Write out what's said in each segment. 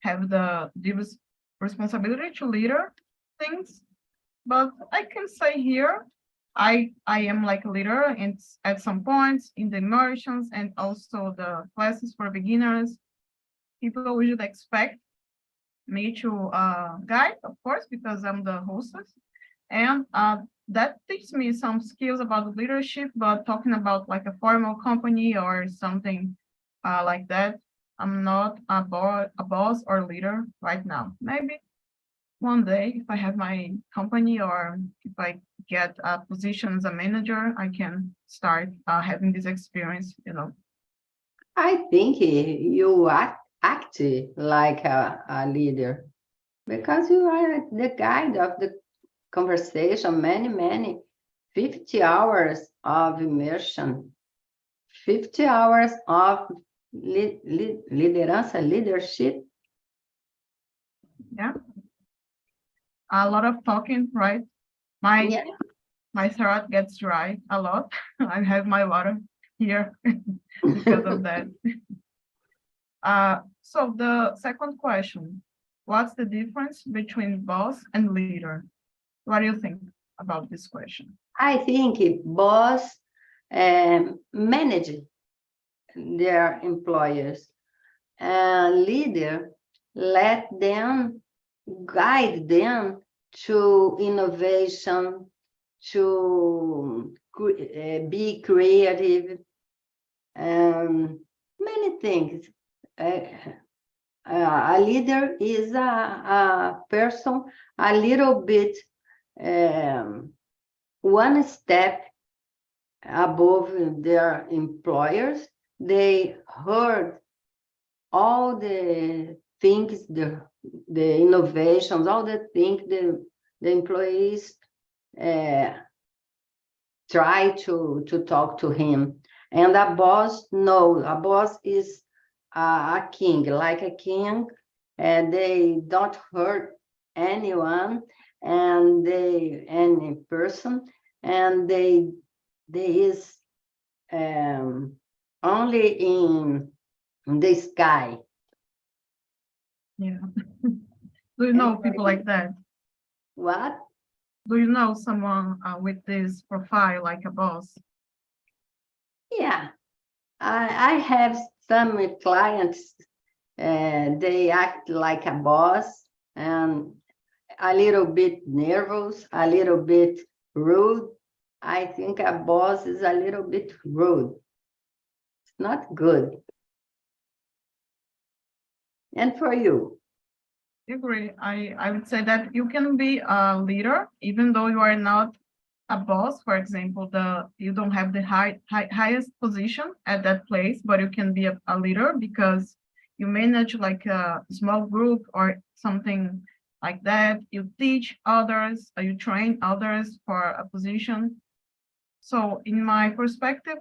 have the responsibility to leader things, but I can say here I am like a leader and at some points in the immersions and also the classes for beginners. People usually expect me to guide, of course, because I'm the hostess, and that teaches me some skills about leadership. But talking about like a formal company or something like that, I'm not a boss or leader right now. Maybe one day, if I have my company or if I get a position as a manager, I can start having this experience, you know. I think you act like a leader because you are the guide of the conversation, many 50 hours of immersion, 50 hours of leadership. Yeah, a lot of talking, right? My Yeah. my throat gets dry a lot. I have my water here because of that. So the second question, what's the difference between boss and leader? What do you think about this question? I think boss manage their employers and leader let them guide them to innovation, to be creative, many things. A leader is a person a little bit one step above their employers. They heard all the things, the innovations, all the things the employees try to talk to him. And a boss, no, a boss is a king, like a king, and they don't hurt anyone and any person, and they is only in the sky. Yeah. Do you know people like that? What? Do you know someone with this profile like a boss? Yeah, I have some clients, they act like a boss and a little bit nervous, a little bit rude. I think a boss is a little bit rude. It's not good. And for you? I agree. I would say that you can be a leader even though you are not a boss. For example, you don't have the highest position at that place, but you can be a leader because you manage like a small group or something like that. You teach others, you train others for a position. So in my perspective,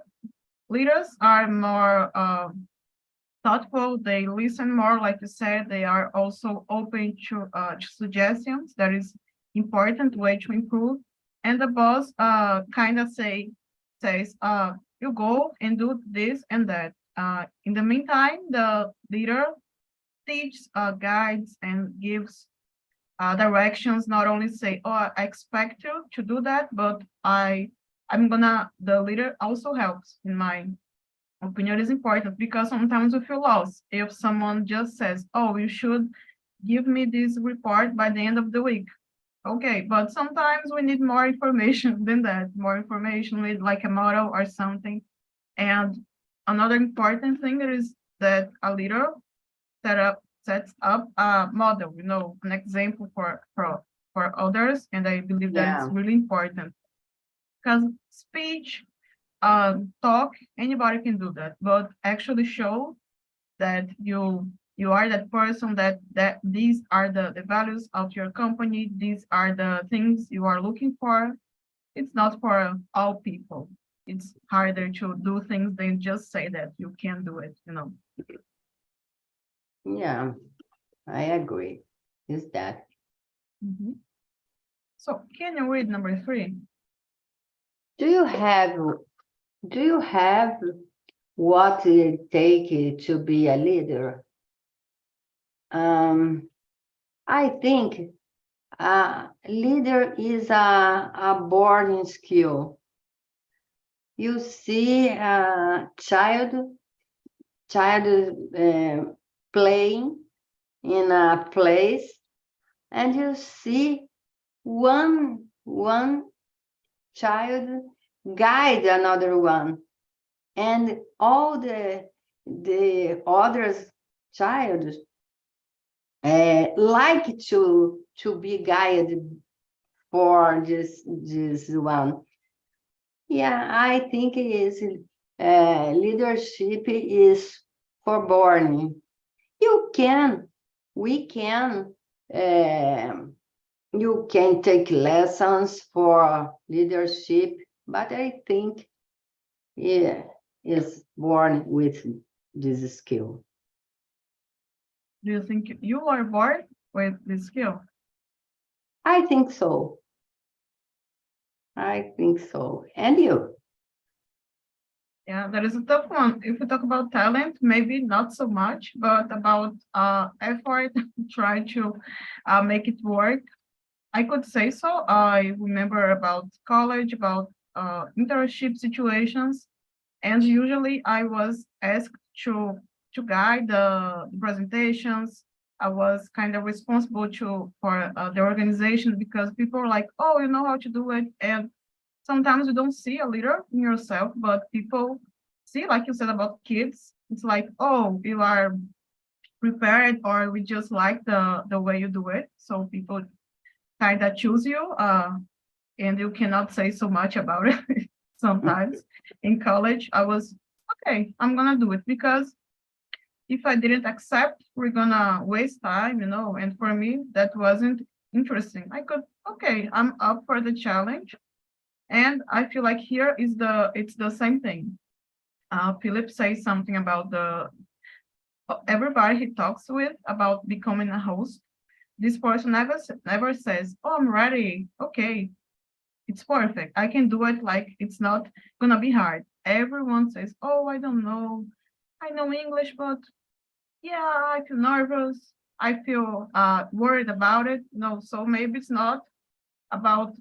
leaders are more thoughtful, they listen more, like you said, they are also open to suggestions. That is important way to improve. And the boss kind of says, you go and do this and that. In the meantime, the leader teaches, guides, and gives directions, not only say, oh, I expect you to do that, but the leader also helps. In my opinion is important because sometimes we feel lost if someone just says, oh, you should give me this report by the end of the week. Okay, but sometimes we need more information than that, more information with like a model or something. And another important thing is that a leader sets up a model, you know, an example for others. And I believe that it's really important because speech, talk, anybody can do that, but actually show that you are that person, that these are the values of your company, these are the things you are looking for. It's not for all people. It's harder to do things than just say that you can do it, you know. Yeah, I agree. Is that? So can you read number 3? Do you have what it takes to be a leader? I think leader is a born skill. You see a child playing in a place, and you see one child guide another one, and all the others child like to be guided for this one. Yeah, I think it is leadership is for born. We can, you can take lessons for leadership, but I think it is born with this skill. Do you think you are born with this skill? I think so. I think so. And you? Yeah, that is a tough one. If we talk about talent, maybe not so much, but about effort, try to make it work. I could say so. I remember about college, about internship situations, and usually I was asked to guide the presentations. I was kind of responsible for the organization because people are like, oh, you know how to do it, and sometimes you don't see a leader in yourself, but people see, like you said about kids, it's like, oh, you are prepared, or we just like the way you do it. So people kind of choose you, and you cannot say so much about it sometimes. In college, I was, okay, I'm gonna do it, because if I didn't accept, we're gonna waste time, and for me, that wasn't interesting. I could, okay, I'm up for the challenge. And I feel like here it's the same thing. Philip says something about everybody he talks with about becoming a host. This person never says, "Oh, I'm ready. Okay, it's perfect. I can do it. Like it's not gonna be hard." Everyone says, "Oh, I don't know. I know English, but yeah, I feel nervous. I feel worried about it." No, so maybe it's not about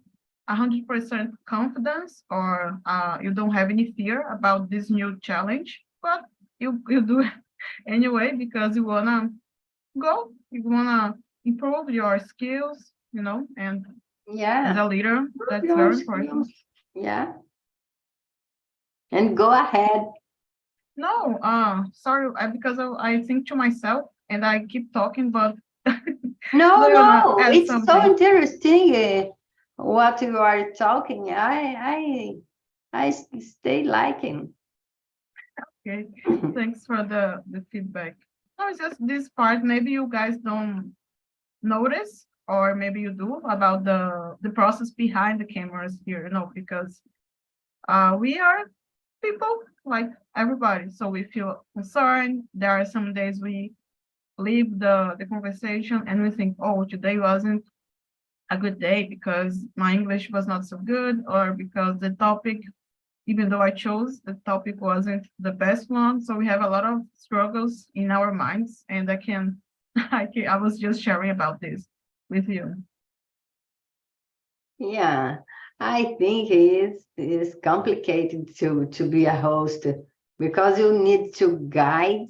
100% confidence, or you don't have any fear about this new challenge, but you do it anyway because you wanna go, you wanna improve your skills, and as Yeah. a leader, that's Your very important. skills. Yeah. And go ahead. No, sorry, because I think to myself and I keep talking, but No, do you wanna no, add it's so something? interesting what you are talking. I stay liking. Okay, thanks for the feedback. No, it's just this part. Maybe you guys don't notice, or maybe you do, about the process behind the cameras here, because we are people like everybody, so we feel concerned. There are some days we leave the conversation and we think, oh, today wasn't a good day because my English was not so good, or because the topic, even though I chose, the topic wasn't the best one. So we have a lot of struggles in our minds, and I was just sharing about this with you. Yeah, I think it is complicated to be a host because you need to guide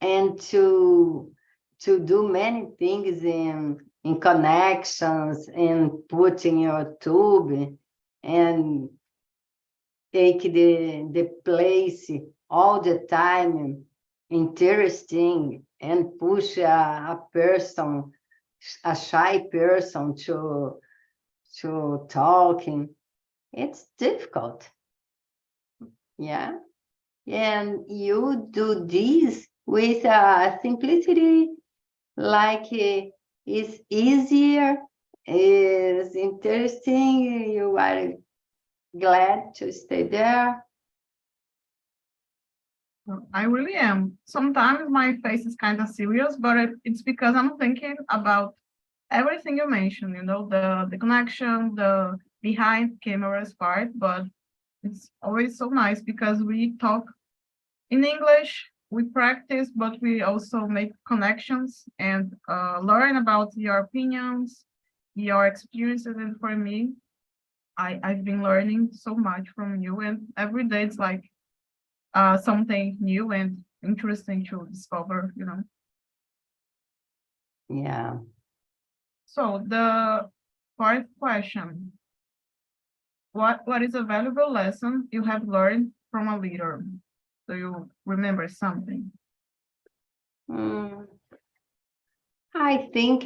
and to do many things in connections and put in your tube and take the place all the time interesting and push a person, a shy person to talking. It's difficult. Yeah. And you do this with simplicity, like it's easier, is interesting, you are glad to stay there. I really am. Sometimes my face is kind of serious, but it's because I'm thinking about everything you mentioned, the connection, the behind cameras part, but it's always so nice because we talk in English. we practice, but we also make connections and learn about your opinions, your experiences. And for me, I've been learning so much from you, and every day it's like something new and interesting to discover, you know. Yeah. So the fourth question, what is a valuable lesson you have learned from a leader? Do you remember something? I think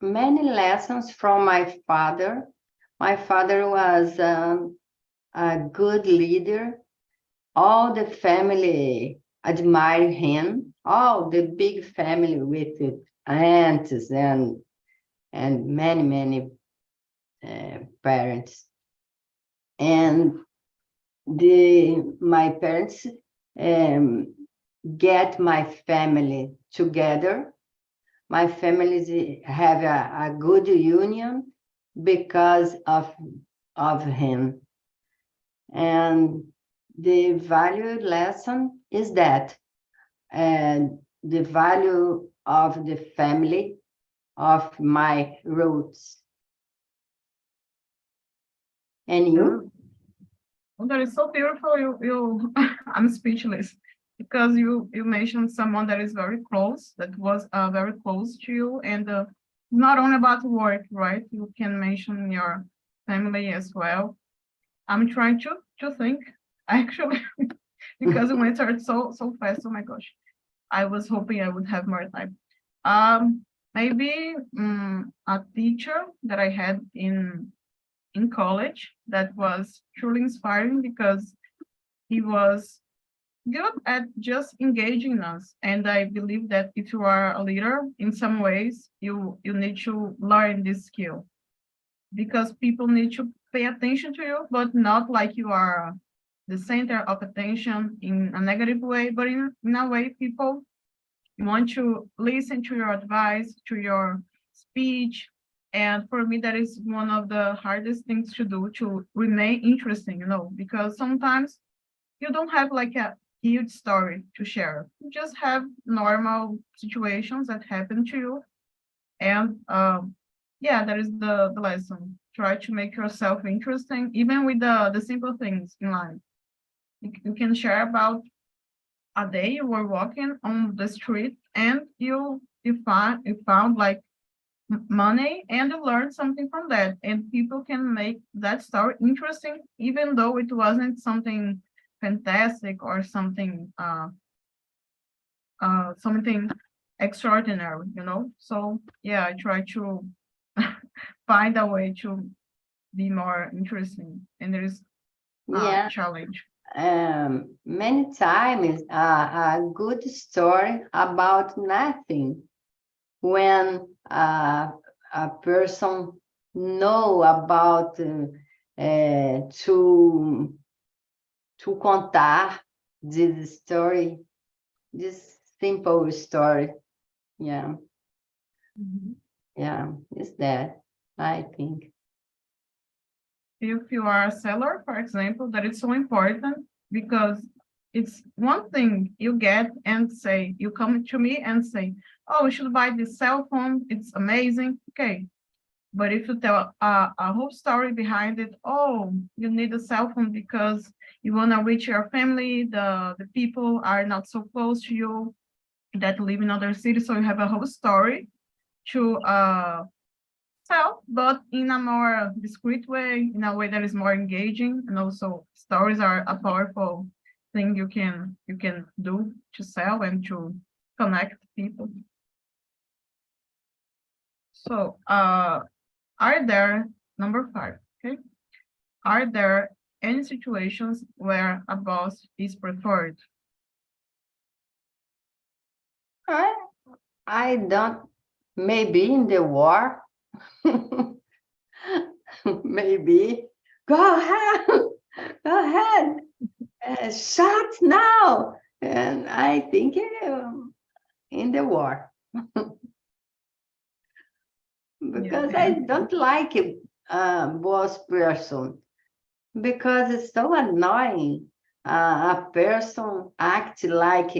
many lessons from my father. My father was a good leader. All the family admire him. All the big family with it, aunts and many parents. And my parents get my family together. My families have a good union because of him. And the value lesson is that the value of the family, of my roots. And you? Oh, that is so beautiful. I'm speechless because you mentioned someone that is very close, that was very close to you, and not only about work, right? You can mention your family as well. I'm trying to think actually because it went out so fast. Oh my gosh, I was hoping I would have more time. Maybe a teacher that I had in college that was truly inspiring because he was good at just engaging us. And I believe that if you are a leader, in some ways, you need to learn this skill because people need to pay attention to you, but not like you are the center of attention in a negative way, but in a way people want to listen to your advice, to your speech. And for me, that is one of the hardest things to do to remain interesting, you know, because sometimes you don't have like a huge story to share. You just have normal situations that happen to you. And yeah, that is the lesson. Try to make yourself interesting, even with the simple things in life. You can share about a day you were walking on the street and you found like money and you learned something from that, and people can make that story interesting even though it wasn't something fantastic or something something extraordinary, you know. So yeah, I try to find a way to be more interesting, and there is a Yeah. challenge. Many times a good story about nothing when a person know about to contar this story, this simple story. Yeah, yeah, it's that, I think. If you are a seller, for example, that is so important because it's one thing you get and say, you come to me and say, oh, we should buy this cell phone, it's amazing. Okay. But if you tell a whole story behind it, oh, you need a cell phone because you want to reach your family, the people are not so close to you that live in other cities. So you have a whole story to sell, but in a more discreet way, in a way that is more engaging. And also stories are a powerful thing you can do to sell and to connect people. So are there, number 5, okay? Are there any situations where a boss is preferred? I don't, maybe in the war, maybe, go ahead, go ahead, shut now. And I think in the war. Because Yeah. I don't like a boss person, because it's so annoying. A person act like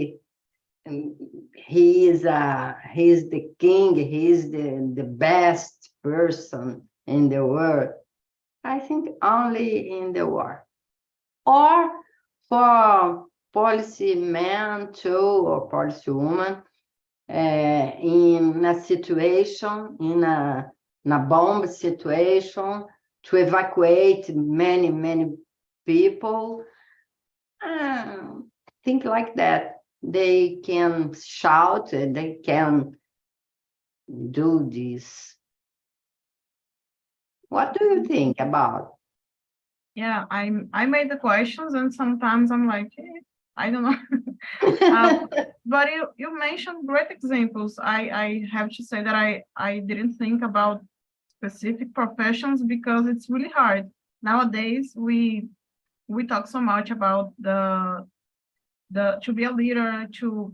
he's the king, he's the best person in the world. I think only in the war. Or for policeman too, or policewoman, in a situation, in a bomb situation, to evacuate many people. Think like that. They can shout, they can do this. What do you think about? Yeah, I made the questions, and sometimes I'm like, I don't know. But you mentioned great examples. I have to say that I didn't think about specific professions because it's really hard. Nowadays, we talk so much about the to be a leader, to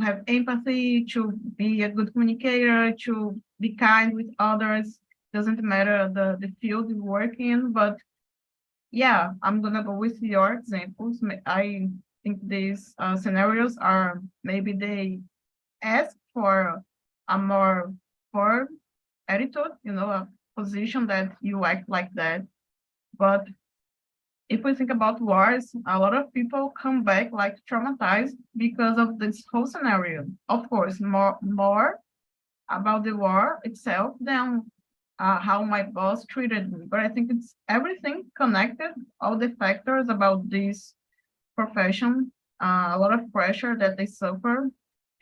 have empathy, to be a good communicator, to be kind with others. Doesn't matter the field you work in, but yeah, I'm gonna go with your examples. I think these scenarios are maybe they ask for a more firm attitude, a position that you act like that. But if we think about wars, a lot of people come back like traumatized because of this whole scenario. Of course, more about the war itself than how my boss treated me. But I think it's everything connected, all the factors about this profession, a lot of pressure that they suffer.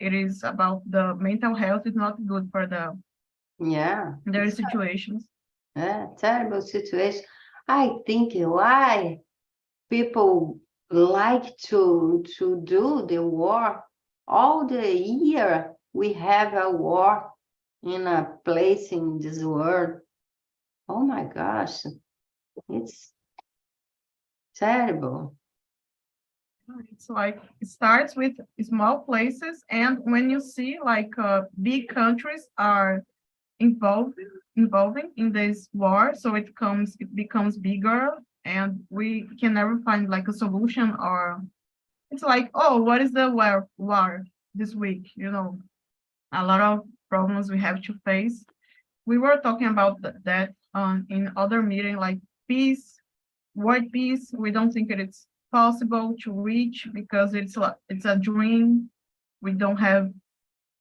It is about the mental health is not good for their situations. Terrible situation. I think why people like to do the war all the year. We have a war in a place in this world. Oh my gosh, it's terrible. It's like it starts with small places, and when you see like big countries are involving in this war, so it becomes bigger, and we can never find like a solution, or it's like, oh, what is the war this week? A lot of problems we have to face. We were talking about that in other meeting, like peace, world peace. We don't think it's possible to reach because it's a dream. We don't have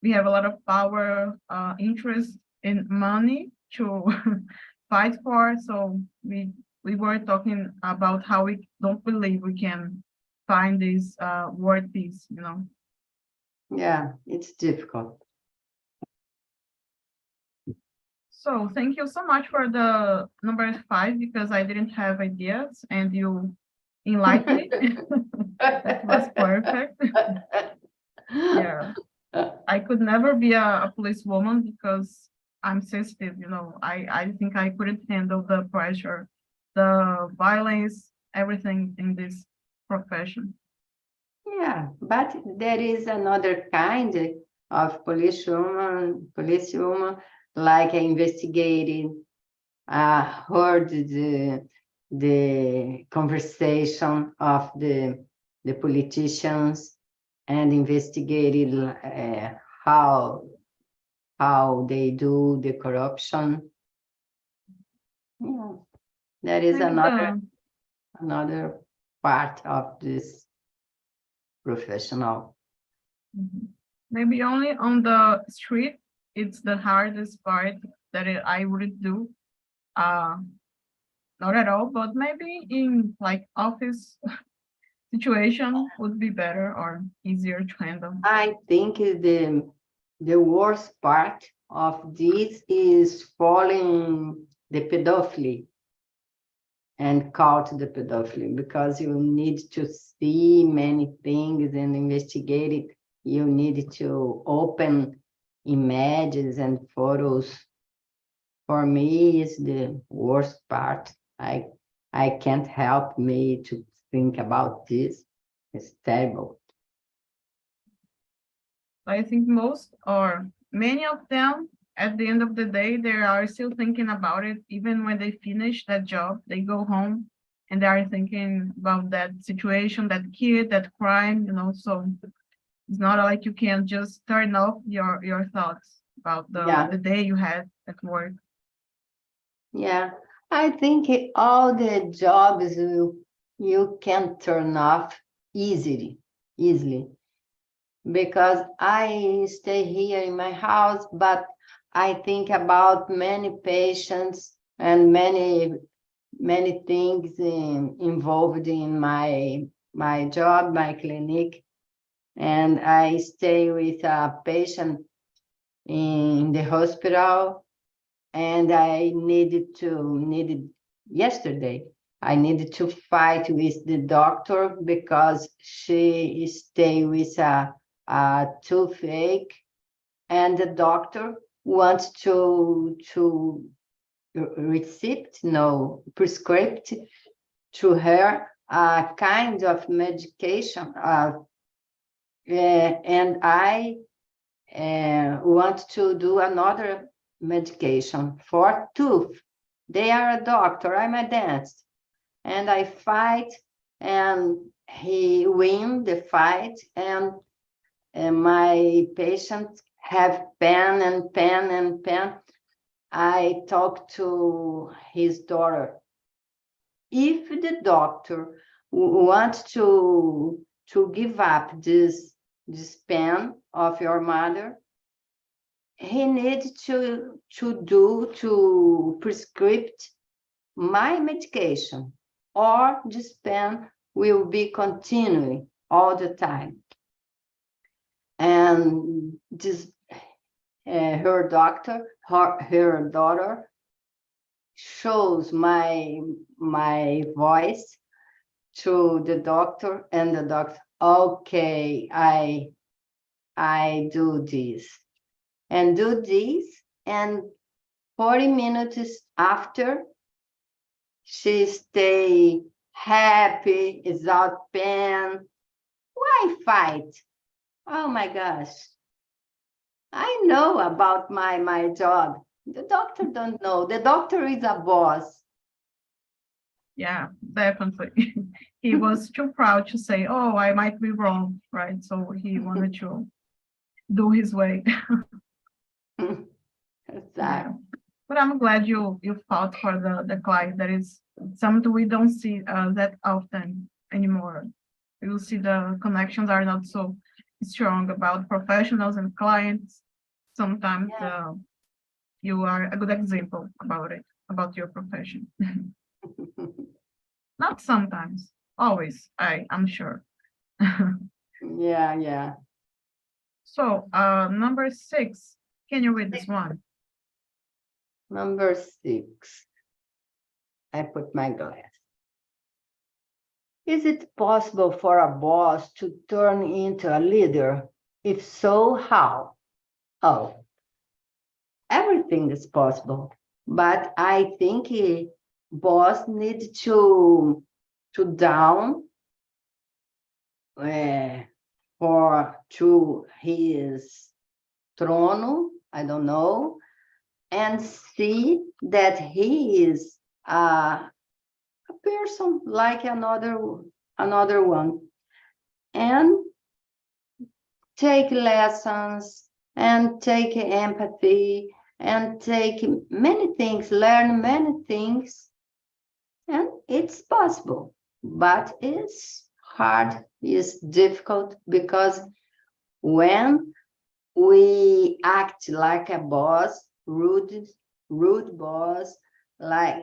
we have a lot of power, interest in money to fight for. So we were talking about how we don't believe we can find this world peace. Yeah, it's difficult. So thank you so much for the number 5 because I didn't have ideas and you enlightened me. That was perfect. Yeah. I could never be a policewoman because I'm sensitive, I think I couldn't handle the pressure, the violence, everything in this profession. Yeah, but there is another kind of policewoman, like investigating, heard the conversation of the politicians and investigated how they do the corruption. Yeah, there is another part of this professional. Maybe only on the street, it's the hardest part that I wouldn't do. Not at all, but maybe in like office situation would be better or easier to handle. I think the worst part of this is following the pedophilia and caught the pedophilia, because you need to see many things and investigate it. You need to open images and photos. For me, it's the worst part. I can't help me to think about this. It's terrible. I think most or many of them, at the end of the day, they are still thinking about it. Even when they finish that job, they go home and they are thinking about that situation, that kid, that crime, So It's not like you can just turn off your thoughts about the day you had at work. Yeah, I think all the jobs you can turn off easily, because I stay here in my house, but I think about many patients and many things involved in my job, my clinic, and I stay with a patient in the hospital, and I needed yesterday. I needed to fight with the doctor because she stay with a toothache, and the doctor wants to prescribe to her a kind of medication, and I want to do another medication for tooth. They are a doctor, I'm a dentist, and I fight, and he win the fight, and my patients have pen and pen and pen. I talk to his daughter. If the doctor wants to give up this pen of your mother, he needs to prescribe my medication, or this pen will be continuing all the time. And this her daughter shows my voice to the doctor, and the doctor, okay, I do this, and 40 minutes after, she stay happy, without pain. Why fight? Oh my gosh. I know about my job. The doctor don't know. The doctor is a boss. Yeah, definitely. He was too proud to say, oh, I might be wrong, right? So he wanted to do his way. Yeah. But I'm glad you fought for the client. That is something we don't see that often anymore. You see the connections are not so strong about professionals and clients. Sometimes you are a good example about it, about your profession. Not sometimes, always, I'm sure. Yeah. So, number 6, can you read this one? Number 6. I put my glass. Is it possible for a boss to turn into a leader? If so, how? Oh, everything is possible. But I think boss needs to down to his throne, I don't know, and see that he is a person like another one, and take lessons, and take empathy, and take many things, learn many things, and it's possible, but it's hard, it's difficult, because when we act like a boss, rude boss, like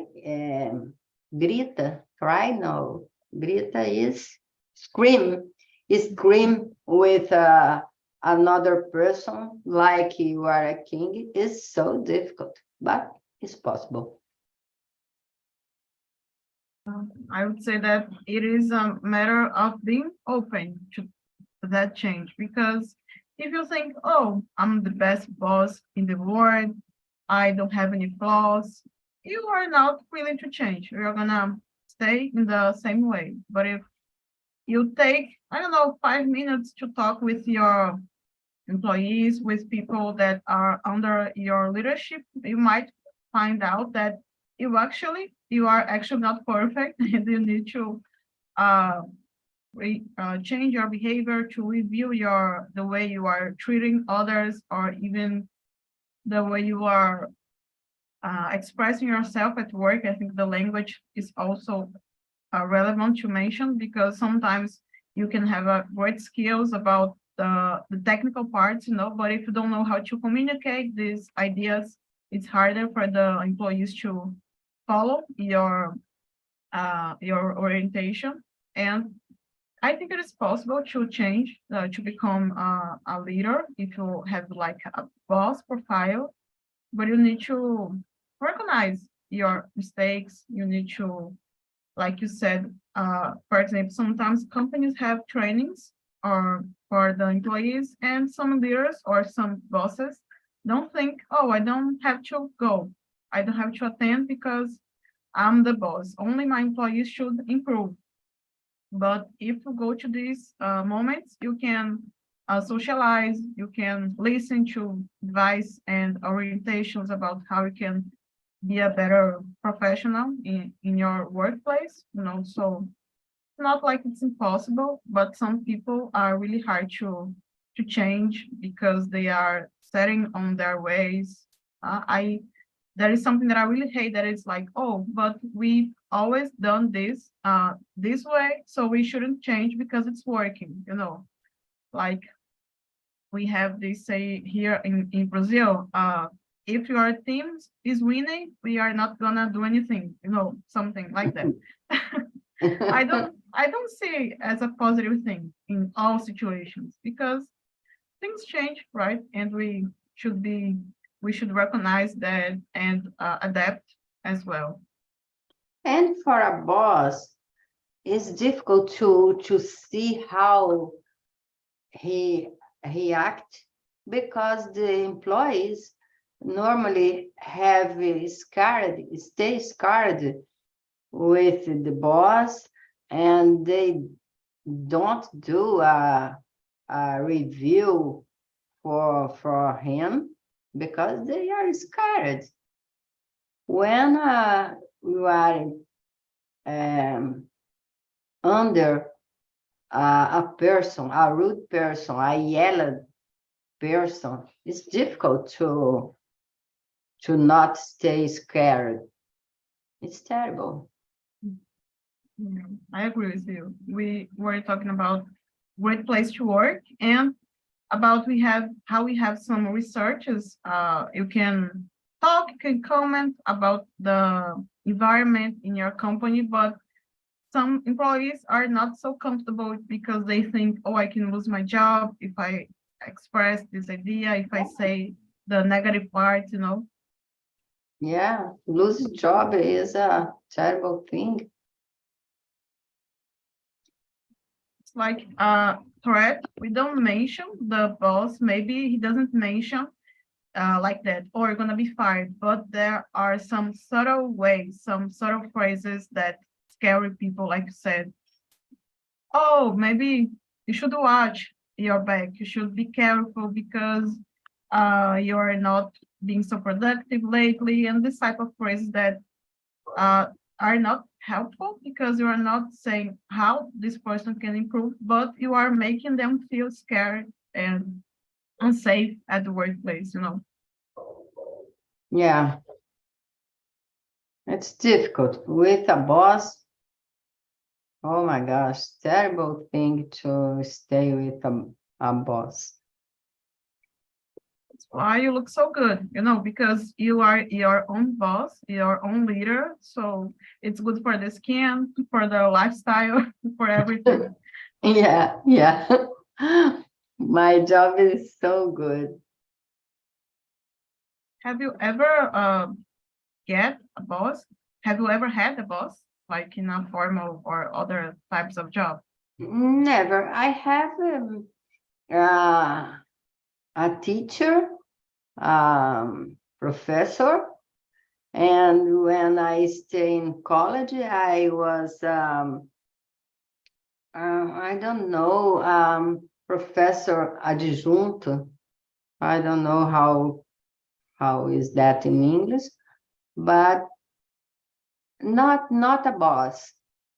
grita, cry, no, grita is scream with another person like you are a king, is so difficult, but it's possible. I would say that it is a matter of being open to that change, because if you think, oh, I'm the best boss in the world, I don't have any flaws, you are not willing to change. You're gonna stay in the same way. But if you take, I don't know, 5 minutes to talk with your employees, with people that are under your leadership, you might find out that you are actually not perfect, and you need to change your behavior, to review the way you are treating others, or even the way you are expressing yourself at work. I think the language is also relevant to mention, because sometimes you can have great skills about the technical parts, but if you don't know how to communicate these ideas, it's harder for the employees to follow your orientation. And I think it is possible to change, to become a leader if you have like a boss profile, but you need to recognize your mistakes. You need to, like you said, for example, sometimes companies have trainings or for the employees, and some leaders or some bosses don't think, oh, I don't have to go. I don't have to attend because I'm the boss. Only my employees should improve. But if you go to these moments, you can socialize, you can listen to advice and orientations about how you can be a better professional in your workplace. So it's not like it's impossible, but some people are really hard to change because they are setting on their ways. I That is something that I really hate, that it's like, oh, but we've always done this way, so we shouldn't change because it's working, like we have this say here in Brazil, if your team is winning, we are not gonna do anything, something like that. I don't see it as a positive thing in all situations, because things change, right? And we should recognize that and adapt as well. And for a boss, it's difficult to see how he act, because the employees normally stay scared with the boss, and they don't do a review for him because they are scared. When you are under a person, a rude person, a yellow person, it's difficult to not stay scared. It's terrible. Yeah, I agree with you. We were talking about great place to work, and about how we have some researches. You can talk, you can comment about the environment in your company, but some employees are not so comfortable because they think, oh, I can lose my job if I express this idea, if I say the negative part. Yeah, lose a job is a terrible thing. It's like a threat. We don't mention the boss. Maybe he doesn't mention like that, or you're gonna be fired. But there are some subtle ways, some subtle phrases that scare people, like you said. Oh, maybe you should watch your back. You should be careful because you're not being so productive lately, and this type of phrases that uh, are not helpful, because you are not saying how this person can improve, but you are making them feel scared and unsafe at the workplace. Yeah, it's difficult with a boss. Oh my gosh, terrible thing to stay with a boss. That's why you look so good, because you are your own boss, your own leader. So it's good for the skin, for the lifestyle, for everything. Yeah, yeah. My job is so good. Have you ever get a boss? Have you ever had a boss, like in a formal or other types of job? Never. I have a teacher, professor, and when I stay in college, I was I don't know, professor adjunto. I don't know how is that in English, but not a boss,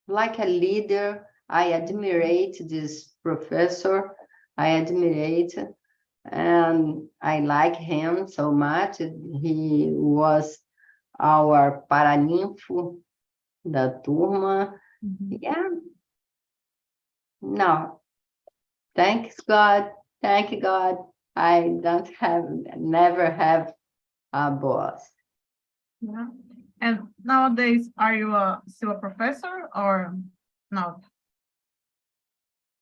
like a leader, I admirate this professor. I admirate, and I like him so much. He was our paraninfo da turma. Yeah. No, thanks God. Thank God. I never have a boss. Yeah. And nowadays, are you still a professor or not?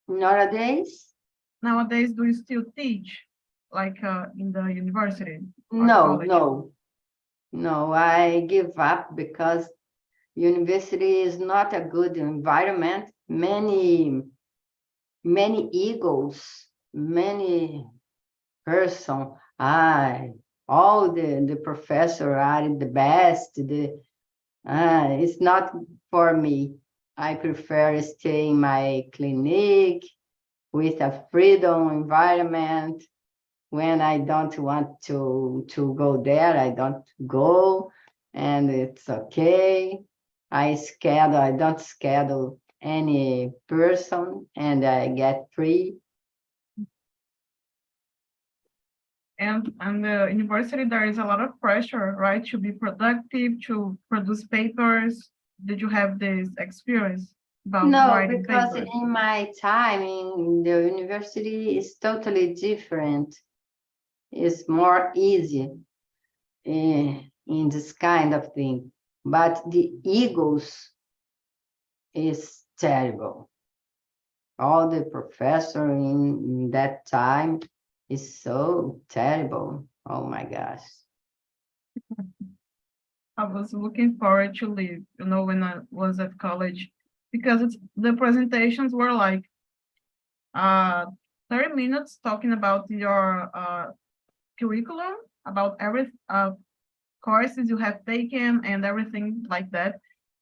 Nowadays, Nowadays, do you still teach, like in the university or no, college? no. I give up because university is not a good environment. Many egos, many person. All the professor are the best. It's not for me. I prefer stay in my clinic with a freedom environment. When I don't want to go there, I don't go, and it's okay. I don't schedule any person, and I get free. And the university, there is a lot of pressure, right? To be productive, to produce papers. Did you have this experience about No, writing because papers? in my time in the university is totally different. It's more easy in this kind of thing. But the egos is terrible. All the professor in that time is so terrible. Oh my gosh. I was looking forward to leave, when I was at college, because the presentations were like 30 minutes talking about your curriculum, about every courses you have taken and everything like that.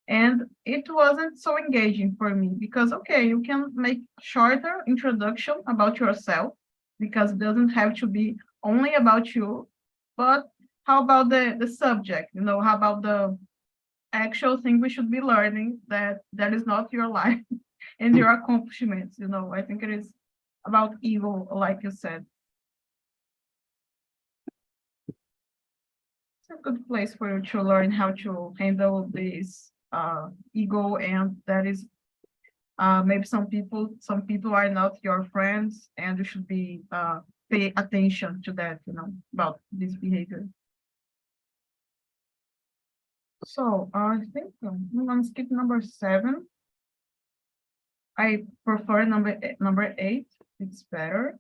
And it wasn't so engaging for me because, okay, you can make shorter introduction about yourself because it doesn't have to be only about you, but how about the subject, how about the actual thing we should be learning that is not your life and your accomplishments, I think it is about ego, like you said. It's a good place for you to learn how to handle this ego, and that is maybe some people are not your friends, and you should be pay attention to that, about this behavior. So I think I'm gonna skip number 7. I prefer number 8. It's better.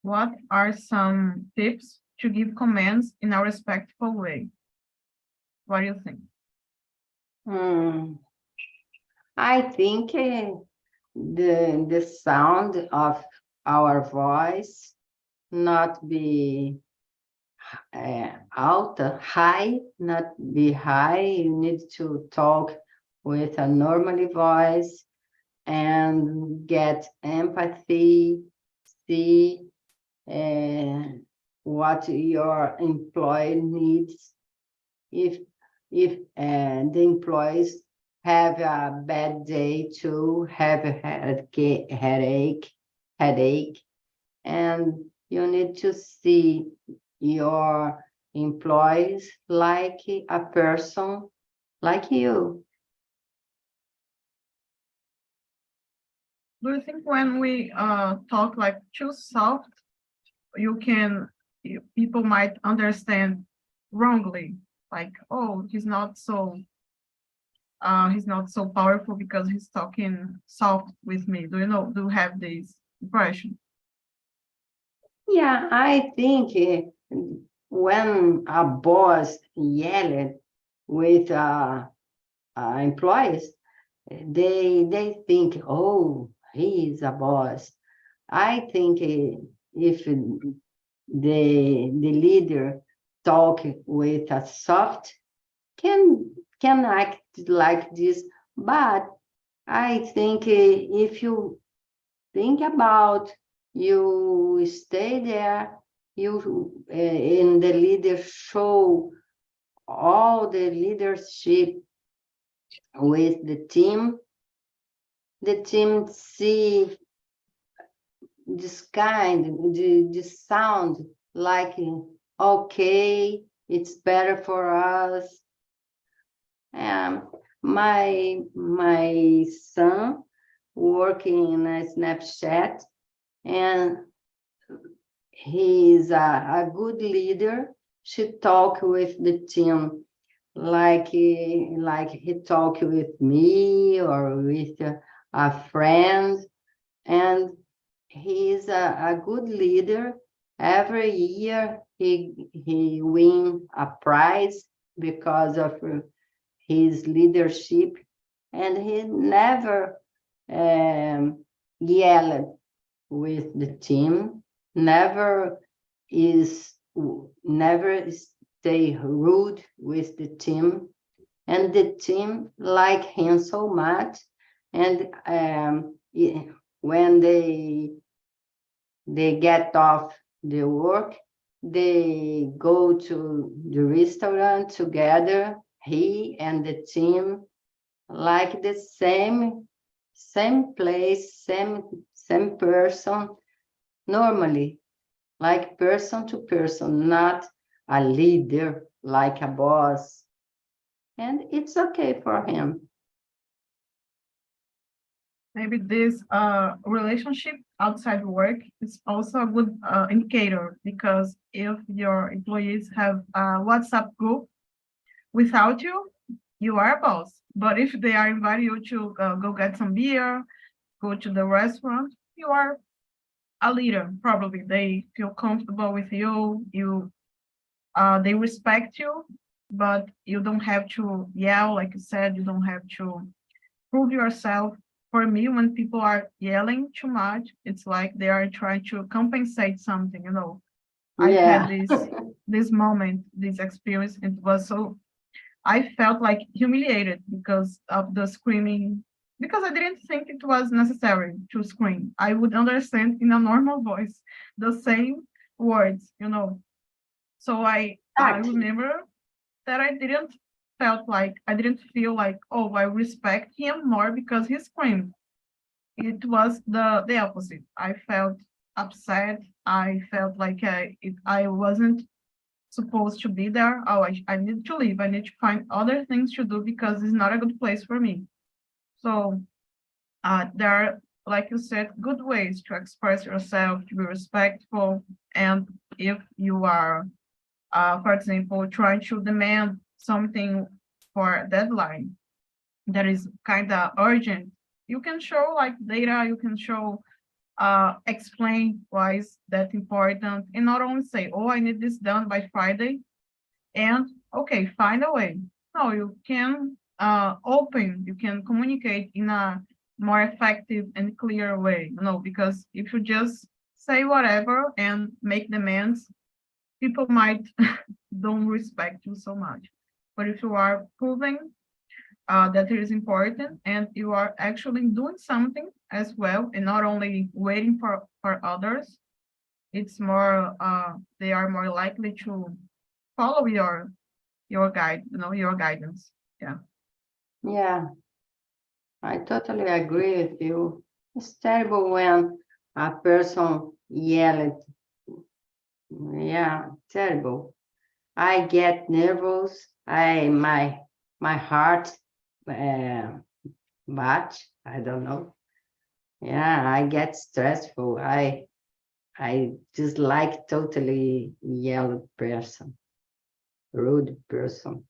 What are some tips to give commands in a respectful way? What do you think? I think the sound of our voice not be high, not be high. You need to talk with a normally voice and get empathy, see what your employee needs. If the employees have a bad day too, have a headache, and you need to see your employees like a person like you. Do you think when we talk like too soft, people might understand wrongly, like, oh, he's not so powerful because he's talking soft with me? Do you have this impression? Yeah, I think when a boss yelled with employees, they think, oh, he is a boss. I think if the leader talk with a soft, can act like this, but I think if you think about, you stay there, you in the leader show all the leadership with the team, the team see this sound like, okay, it's better for us. My son working in a Snapchat, and he is a good leader. She talk with the team like he talk with me or with a friend, and he is a good leader. Every year he win a prize because of his leadership, and he never yelled with the team, never stay rude with the team, and the team like him so much. And when they get off the work, they go to the restaurant together, he and the team, like the same place, same person, normally, like person to person, not a leader, like a boss. And it's okay for him. Maybe this relationship outside work is also a good indicator, because if your employees have a WhatsApp group without you, you are a boss. But if they are inviting you to go get some beer, go to the restaurant, you are a leader. Probably they feel comfortable with you. They respect you, but you don't have to yell, like you said. You don't have to prove yourself. For me, when people are yelling too much, it's like they are trying to compensate something. I've had this moment, this experience. It was so, I felt like humiliated because of the screaming, because I didn't think it was necessary to scream. I would understand in a normal voice the same words. So I remember that I didn't feel like, oh, I respect him more because he screamed. It was the opposite. I felt upset. I felt like I wasn't supposed to be there. Oh, I need to leave. I need to find other things to do because it's not a good place for me. So there are, like you said, good ways to express yourself, to be respectful. And if you are, for example, trying to demand something for a deadline that is kind of urgent, you can show like data, you can show, explain why is that important, and not only say, oh, I need this done by Friday, and okay, find a way. No, you can you can communicate in a more effective and clear way, because if you just say whatever and make demands, people might don't respect you so much. But if you are proving that it is important and you are actually doing something as well, and not only waiting for others, it's more, they are more likely to follow your guidance. Yeah. Yeah, I totally agree with you. It's terrible when a person yells. Yeah, terrible. I get nervous. My heart bat. I don't know. Yeah, I get stressful. I just like totally yelled person, rude person.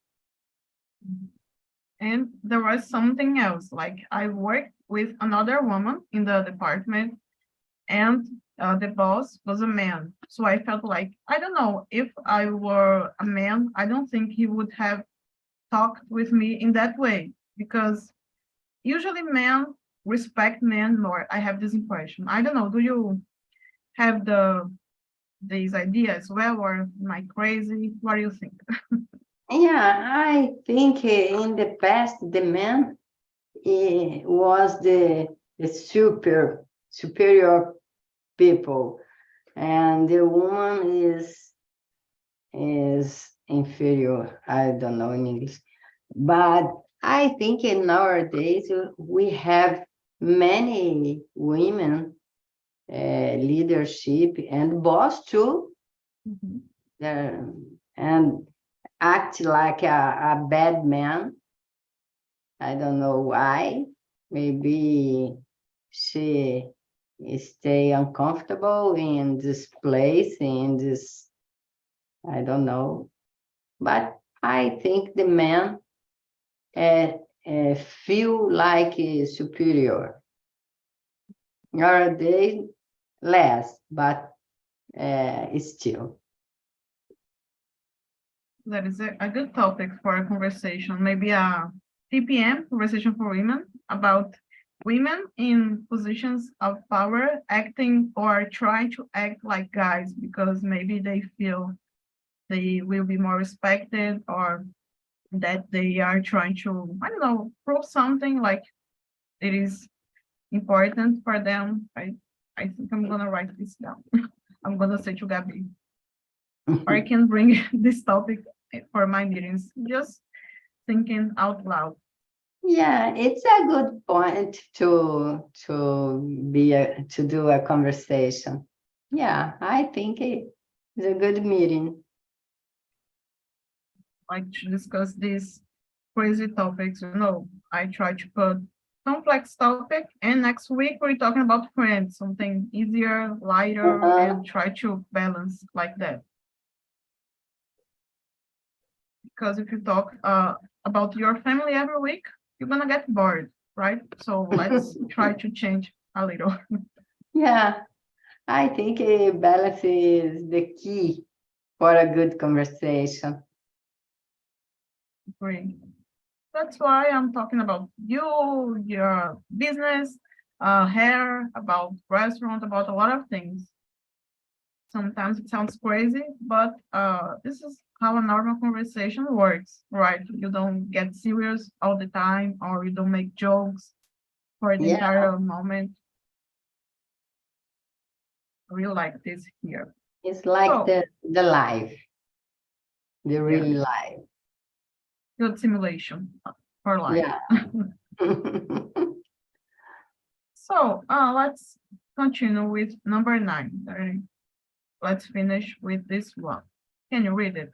And there was something else. Like I worked with another woman in the department, and the boss was a man. So I felt like, I don't know, if I were a man, I don't think he would have talked with me in that way, because usually men respect men more. I have this impression. I don't know. Do you have this idea as well, or am I crazy? What do you think? Yeah, I think in the past the man was the superior people, and the woman is inferior. I don't know in English, but I think in nowadays we have many women leadership and boss too, and act like a bad man. I don't know why. Maybe she stay uncomfortable in this place, in this, I don't know. But I think the men feel like superior. Nowadays, less, but still. That is a good topic for a conversation, maybe a TPM, conversation for women, about women in positions of power acting or trying to act like guys because maybe they feel they will be more respected or that they are trying to, I don't know, prove something like it is important for them. I think I'm gonna write this down. I'm gonna say to Gabi, or I can bring this topic for my meetings, just thinking out loud. Yeah, it's a good point to do a conversation. Yeah, I think it's a good meeting. Like to discuss these crazy topics. I try to put complex topic, and next week we're talking about friends, something easier, lighter, and try to balance like that. Because if you talk about your family every week, you're gonna get bored, right? So let's try to change a little. Yeah, I think balance is the key for a good conversation. Great. That's why I'm talking about you, your business, hair, about restaurant, about a lot of things. Sometimes it sounds crazy, but this is how a normal conversation works, right? You don't get serious all the time, or you don't make jokes for the entire moment. I really like this here. It's like the life, the real life. Good simulation for life. Yeah. So let's continue with number 9. Let's finish with this one. Can you read it?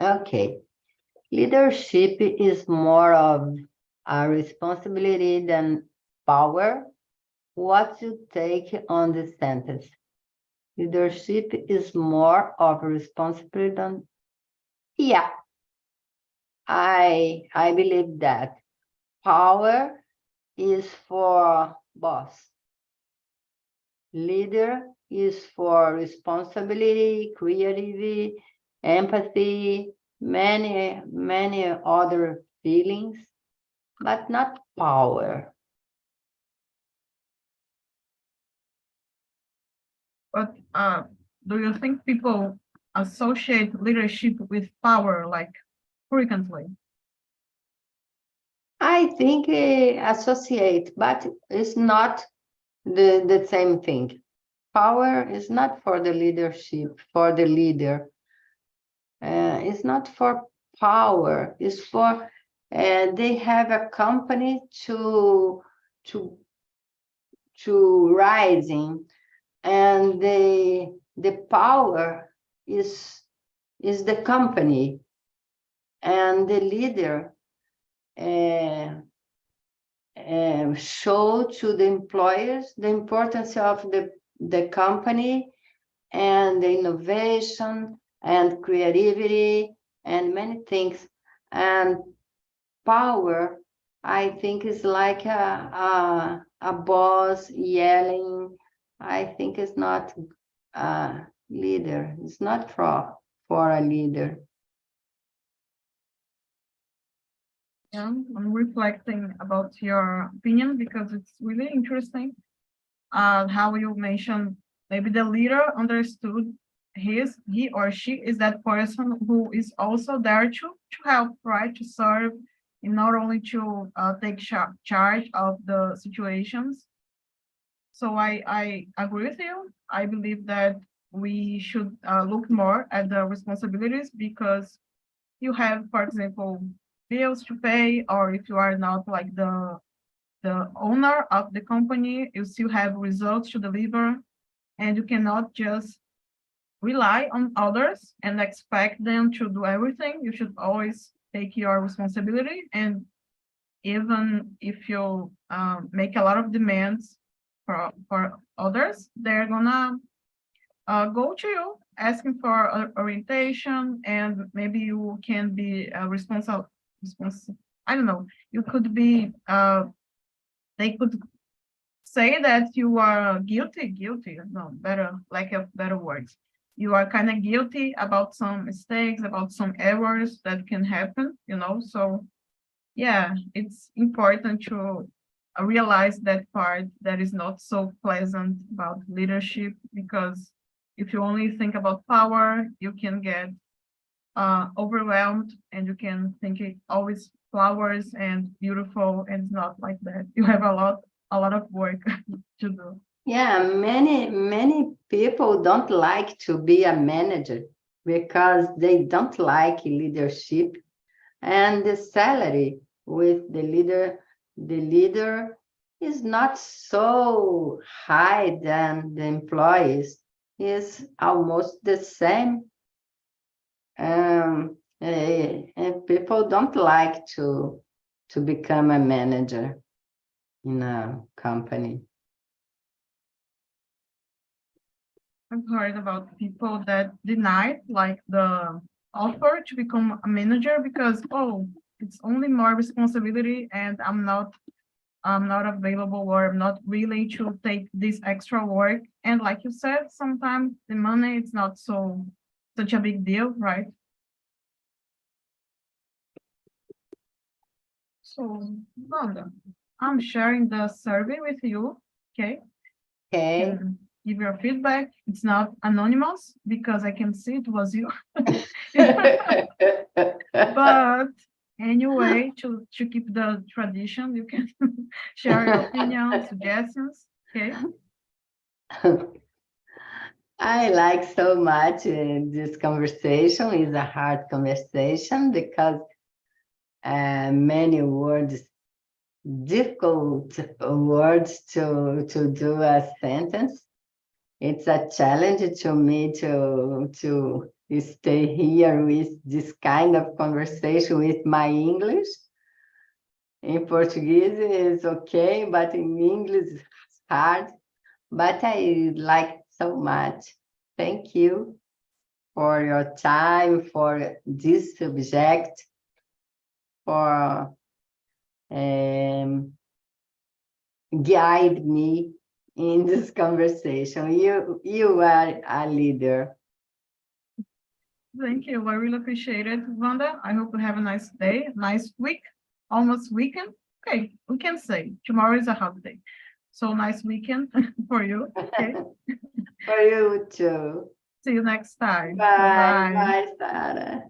Okay. Leadership is more of a responsibility than power. What you take on the sentence? Leadership is more of a responsibility than. Yeah, I believe that power is for boss. Leader is for responsibility, creativity, empathy, many other feelings, but not power. But do you think people associate leadership with power like frequently? I think associate, but it's not the same thing. Power is not for the leadership, for the leader. It's not for power. It's for they have a company to rising, and the power is the company, and the leader show to the employers the importance of the company and the innovation and creativity and many things. And power, I think, is like a boss yelling. I think it's not a leader. It's not for a leader. Yeah, I'm reflecting about your opinion because it's really interesting how you mentioned maybe the leader understood he or she is that person who is also there to help, right? To serve, and not only to take charge of the situations. So I agree with you. I believe that we should look more at the responsibilities because you have, for example, bills to pay, or if you are not like the owner of the company. You still have results to deliver, and you cannot just rely on others and expect them to do everything. You should always take your responsibility, and even if you make a lot of demands for others, they're gonna go to you asking for orientation, and maybe you can be responsible. I don't know. You could be. They could say that you are guilty. No, better like a better words. You are kind of guilty about some mistakes, about some errors that can happen. So yeah, it's important to realize that part that is not so pleasant about leadership, because if you only think about power, you can get overwhelmed, and you can think it always flowers and beautiful, and it's not like that. You have a lot of work to do. Yeah, many people don't like to be a manager because they don't like leadership, and the salary with the leader is not so high than the employees. Is almost the same. And people don't like to become a manager in a company. I've heard about people that denied like the offer to become a manager because, oh, it's only more responsibility, and I'm not available, or I'm not willing to take this extra work. And like you said, sometimes the money is not such a big deal, right? So, Wanda, I'm sharing the survey with you, okay? Okay. And give your feedback. It's not anonymous because I can see it was you. But anyway, to keep the tradition, you can share your opinion, suggestions, okay? I like so much this conversation. Is a hard conversation because many words, difficult words to do a sentence. It's a challenge to me to stay here with this kind of conversation with my English. In Portuguese is okay, but in English it's hard. But I like so much. Thank you for your time, for this subject, for guide me in this conversation. You are a leader. Thank you. I really appreciate it, Wanda. I hope you have a nice day, nice week, almost weekend. Okay, we can say tomorrow is a holiday. So nice weekend for you. Okay. For you too. See you next time. Bye. Bye. Bye, Sarah.